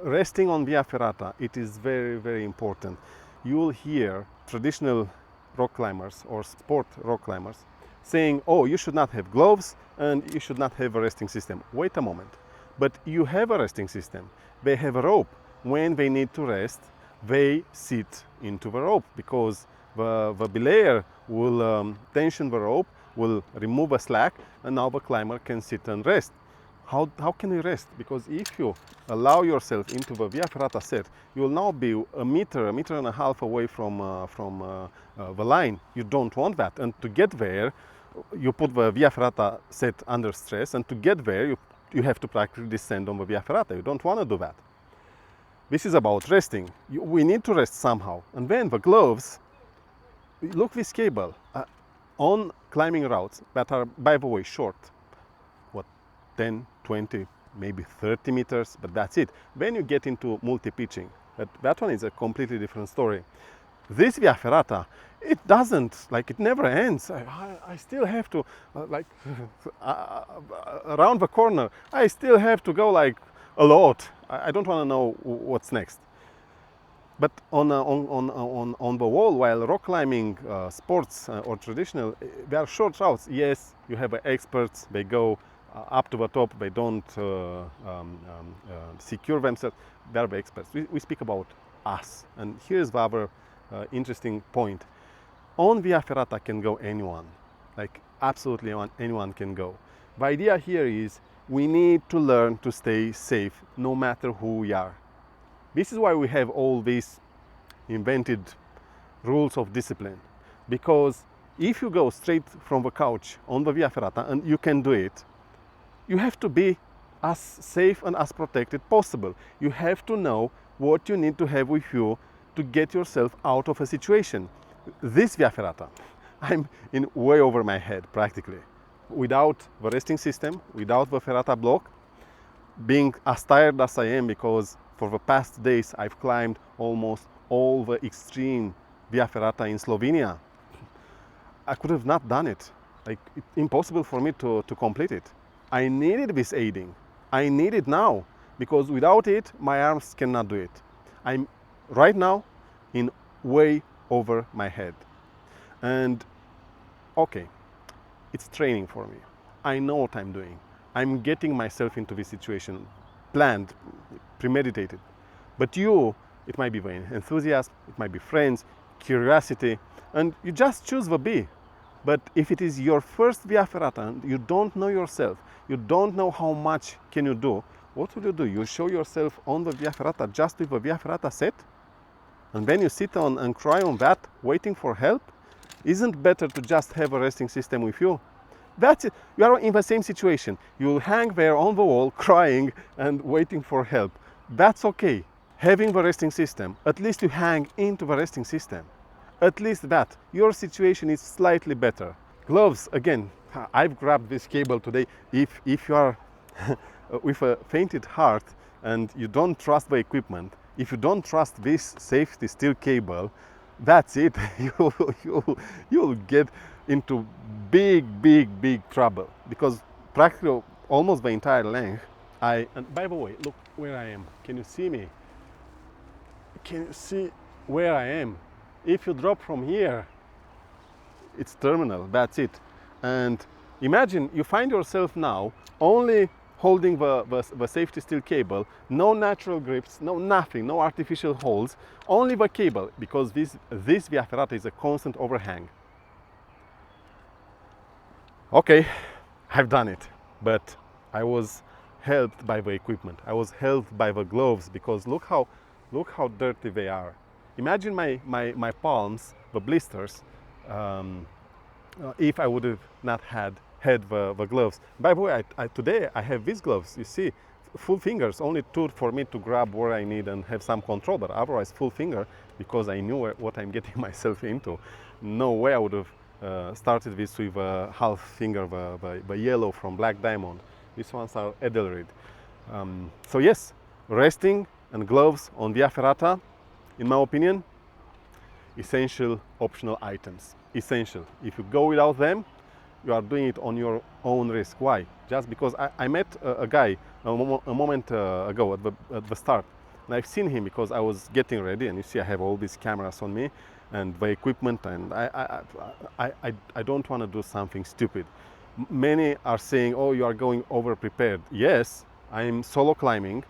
resting on Via Ferrata, it is very, very important. You will hear traditional rock climbers or sport rock climbers saying, oh, you should not have gloves and you should not have a resting system. Wait a moment. But you have a resting system. They have a rope. When they need to rest, they sit into the rope because the belayer will tension the rope, will remove a slack, and now the climber can sit and rest. How can you rest? Because if you allow yourself into the Via Ferrata set, you will now be a meter and a half away from the line. You don't want that. And to get there, you put the Via Ferrata set under stress, and to get there, you have to practically descend on the Via Ferrata. You don't want to do that. This is about resting. We need to rest somehow. And then the gloves, look this cable. On climbing routes that are, by the way, short, 10, 20, maybe 30 meters, but that's it. Then you get into multi-pitching. But that one is a completely different story. This Via Ferrata, it doesn't, like it never ends. I still have to, around the corner, I still have to go like a lot. I don't want to know what's next. But on the wall, while rock climbing sports or traditional, they are short routes. Yes, you have experts, they go up to the top, they don't secure themselves. They are the experts. We speak about us. And here's the other interesting point. On Via Ferrata can go anyone, like absolutely anyone can go. The idea here is we need to learn to stay safe no matter who we are. This is why we have all these invented rules of discipline. Because if you go straight from the couch on the Via Ferrata, and you can do it, you have to be as safe and as protected possible. You have to know what you need to have with you to get yourself out of a situation. This Via Ferrata, I'm in way over my head practically. Without the resting system, without the Ferrata block, being as tired as I am because for the past days I've climbed almost all the extreme Via Ferrata in Slovenia. I could have not done it. Like, it's impossible for me to complete it. I needed this aiding. I need it now because without it, my arms cannot do it. I'm right now in way over my head. And okay, it's training for me. I know what I'm doing. I'm getting myself into this situation, planned, premeditated. But you, it might be enthusiasm, it might be friends, curiosity, and you just choose the B. But if it is your first Via Ferrata and you don't know yourself, you don't know how much can you do, what will you do? You show yourself on the Via Ferrata just with the Via Ferrata set? And then you sit on and cry on that, waiting for help? Isn't better to just have a resting system with you? That's it. You are in the same situation. You'll hang there on the wall crying and waiting for help. That's okay. Having the resting system, at least you hang into the resting system. At least that. Your situation is slightly better. Gloves, again, I've grabbed this cable today. If you are with a fainted heart and you don't trust the equipment, if you don't trust this safety steel cable, that's it. You'll get into big trouble because practically almost the entire length. And by the way, look where I am. Can you see me? Can you see where I am? If you drop from here, it's terminal, that's it. And imagine you find yourself now only holding the safety steel cable, no natural grips, no nothing, no artificial holes, only the cable, because this Via Ferrata is a constant overhang. Okay, I've done it, but I was helped by the equipment. I was helped by the gloves because look how dirty they are. Imagine my palms, the blisters, if I would have not had the gloves. By the way, today I have these gloves, you see, full fingers, only two for me to grab where I need and have some control, but otherwise full finger because I knew what I'm getting myself into. No way I would have started this with a half finger, the yellow from Black Diamond. These ones are Edelrid. So yes, resting and gloves on Via Ferrata, in my opinion, essential optional items. Essential. If you go without them, you are doing it on your own risk. Why? Just because I met a guy a moment ago at the start. And I've seen him because I was getting ready, and you see I have all these cameras on me and the equipment, and I don't want to do something stupid. Many are saying, oh, you are going over prepared. Yes, I'm solo climbing,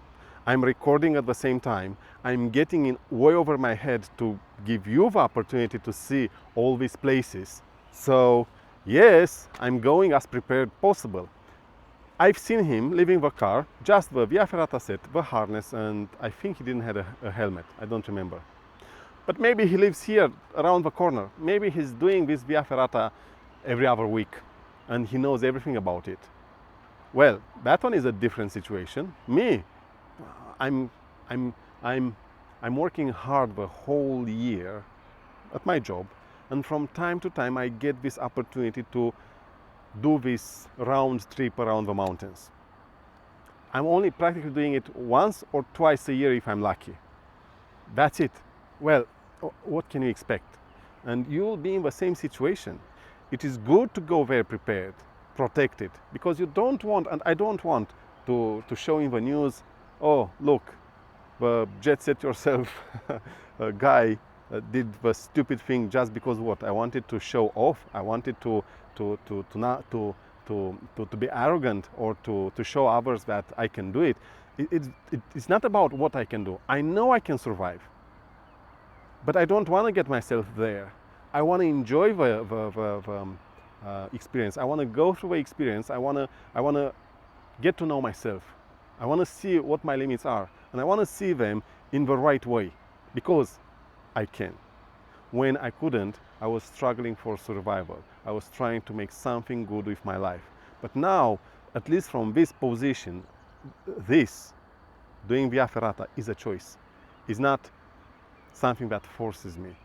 I'm recording at the same time, I'm getting in way over my head to give you the opportunity to see all these places. So yes, I'm going as prepared possible. I've seen him leaving the car, just the Via Ferrata set, the harness, and I think he didn't have a helmet, I don't remember. But maybe he lives here around the corner. Maybe he's doing this Via Ferrata every other week and he knows everything about it. Well, that one is a different situation. Me, I'm, I'm, I'm, I'm working hard the whole year at my job, and from time to time I get this opportunity to do this round trip around the mountains. I'm only practically doing it once or twice a year if I'm lucky. That's it. Well, what can you expect? And you'll be in the same situation. It is good to go there prepared, protected, because you don't want, and I don't want to show in the news, oh, look, the jet set yourself guy did the stupid thing just because what? I wanted to show off. I wanted to be arrogant or to show others that I can do it. It's not about what I can do. I know I can survive, but I don't want to get myself there. I want to enjoy the experience. I want to go through the experience. I want to get to know myself. I want to see what my limits are, and I want to see them in the right way, because I can. When I couldn't, I was struggling for survival. I was trying to make something good with my life. But now, at least from this position, this, doing Via Ferrata, is a choice. It's not something that forces me,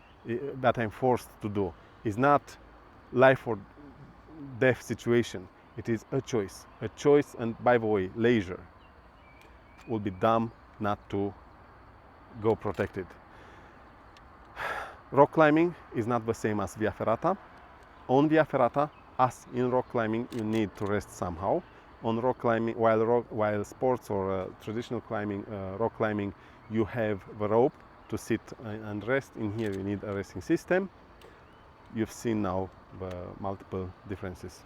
that I'm forced to do. It's not life or death situation. It is a choice. A choice, and by the way, leisure. Would be dumb not to go protected. Rock climbing is not the same as Via Ferrata. On Via Ferrata, as in rock climbing, you need to rest somehow. On rock climbing, while sports or traditional climbing, rock climbing, you have the rope to sit and rest. In here, you need a resting system. You've seen now the multiple differences.